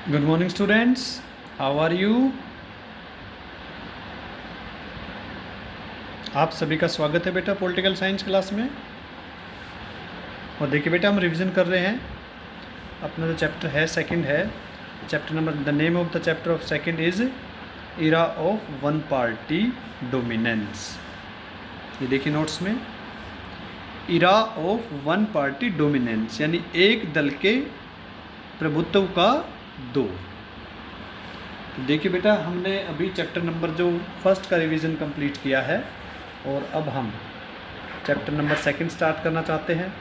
Good morning students, how are you. आप सभी का स्वागत है बेटा पॉलिटिकल साइंस क्लास में। और देखिए बेटा, हम रिवीजन कर रहे हैं। अपना जो चैप्टर है सेकंड है, chapter number, the name of the chapter of second is era of one party dominance. ये देखिए नोट्स में, era of one party dominance यानी एक दल के प्रभुत्व का दो। तो देखिए बेटा, हमने अभी चैप्टर नंबर जो फर्स्ट का रिवीजन कंप्लीट किया है और अब हम चैप्टर नंबर सेकंड स्टार्ट करना चाहते हैं।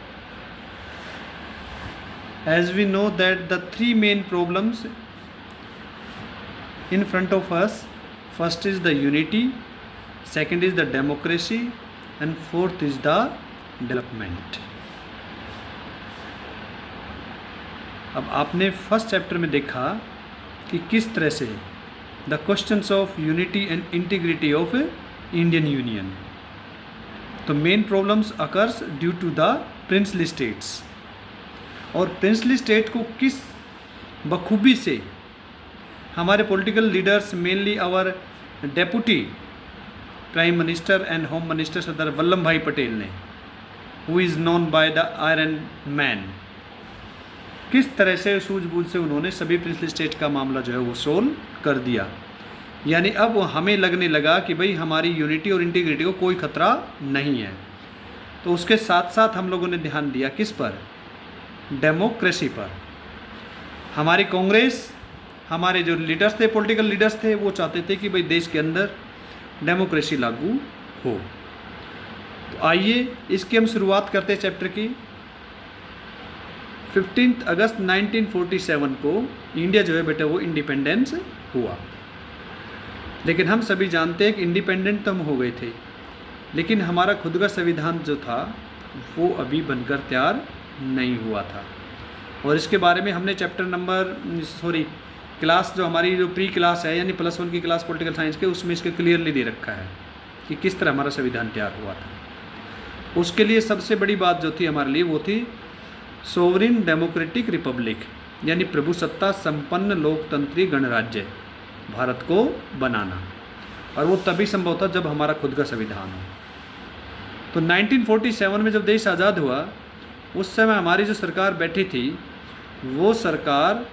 As we know that the three main problems in front of us, first is the unity, second is the democracy and fourth is the development. अब आपने फर्स्ट चैप्टर में देखा कि किस तरह से the questions of unity and integrity of Indian union, तो main problems occurs due to the princely states, और प्रिंसली स्टेट को किस बखूबी से हमारे political leaders, mainly our deputy prime minister and home minister Sardar Vallabh bhai Patel ने, who is known by the iron man, किस तरह से सूझबूझ से उन्होंने सभी प्रिंसली स्टेट का मामला जो है वो सोल्व कर दिया। यानी अब हमें लगने लगा कि भाई हमारी यूनिटी और इंटीग्रिटी को कोई खतरा नहीं है। तो उसके साथ साथ हम लोगों ने ध्यान दिया किस पर, डेमोक्रेसी पर। हमारी कांग्रेस, हमारे जो लीडर्स थे, पॉलिटिकल लीडर्स थे, वो चाहते थे कि भाई देश के अंदर डेमोक्रेसी लागू हो। तो आइए इसकी हम शुरुआत करते हैं चैप्टर की। 15 अगस्त 1947 को इंडिया जो है बेटा वो इंडिपेंडेंस हुआ। लेकिन हम सभी जानते हैं कि इंडिपेंडेंट तो हम हो गए थे, लेकिन हमारा खुद का संविधान जो था वो अभी बनकर तैयार नहीं हुआ था। और इसके बारे में हमने चैप्टर नंबर क्लास जो हमारी जो प्री क्लास है यानी +1 की क्लास पॉलिटिकल साइंस के, उसमें इसके क्लियरली दे रखा है कि किस तरह हमारा संविधान तैयार हुआ था। उसके लिए सबसे बड़ी बात जो थी हमारे लिए वो थी सोवरिन डेमोक्रेटिक रिपब्लिक, यानी प्रभुसत्ता संपन्न लोकतंत्री गणराज्य भारत को बनाना। और वो तभी संभव था जब हमारा खुद का संविधान हो। तो 1947 में जब देश आज़ाद हुआ, उस समय हमारी जो सरकार बैठी थी, वो सरकार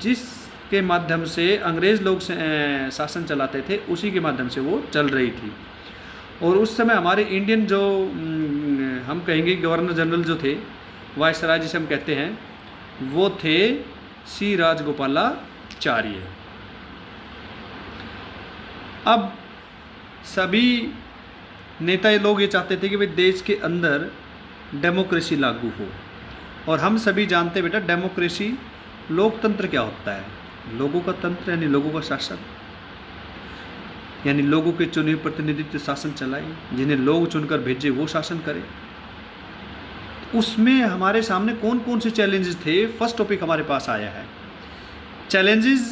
जिसके माध्यम से अंग्रेज़ लोग शासन चलाते थे, उसी के माध्यम से वो चल रही थी। और उस समय हमारे इंडियन जो हम कहेंगे गवर्नर जनरल जो थे, वायसराय जिसे हम कहते हैं, वो थे सी राजगोपालाचार्य। अब सभी नेता लोग ये चाहते थे कि भाई देश के अंदर डेमोक्रेसी लागू हो। और हम सभी जानते हैं बेटा, डेमोक्रेसी, लोकतंत्र क्या होता है? लोगों का तंत्र, यानी लोगों का शासन, यानी लोगों के चुने हुए प्रतिनिधित्व शासन चलाए, जिन्हें लोग चुनकर भेजे वो शासन करे। उसमें हमारे सामने कौन कौन से चैलेंजेस थे? फर्स्ट टॉपिक हमारे पास आया है, चैलेंज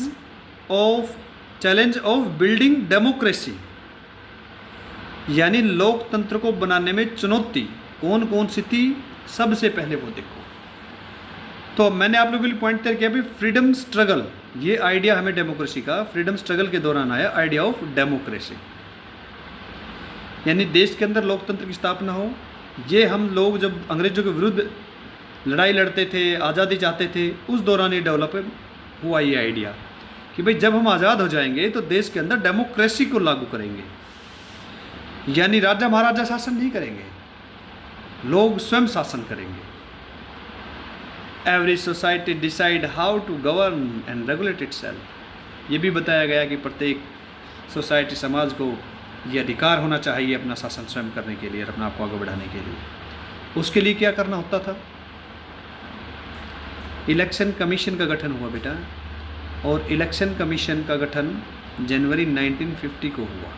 ऑफ बिल्डिंग डेमोक्रेसी, यानी लोकतंत्र को बनाने में चुनौती कौन कौन सी थी, सबसे पहले वो देखो। तो मैंने आप लोगों के लिए पॉइंट तय किया भी, फ्रीडम स्ट्रगल, ये आइडिया हमें डेमोक्रेसी का फ्रीडम स्ट्रगल के दौरान आया, आइडिया ऑफ डेमोक्रेसी, यानी देश के अंदर लोकतंत्र की स्थापना हो। ये हम लोग जब अंग्रेजों के विरुद्ध लड़ाई लड़ते थे, आज़ादी चाहते थे, उस दौरान ये डेवलप हुआ ये आइडिया कि भाई जब हम आज़ाद हो जाएंगे तो देश के अंदर डेमोक्रेसी को लागू करेंगे, यानी राजा महाराजा शासन नहीं करेंगे, लोग स्वयं शासन करेंगे। Every society decide how to govern and regulate itself. ये भी बताया गया कि प्रत्येक सोसाइटी, समाज को ये अधिकार होना चाहिए अपना शासन स्वयं करने के लिए और अपना आपको आगे बढ़ाने के लिए। उसके लिए क्या करना होता था? इलेक्शन कमीशन का गठन हुआ बेटा, और इलेक्शन कमीशन का गठन जनवरी 1950 को हुआ।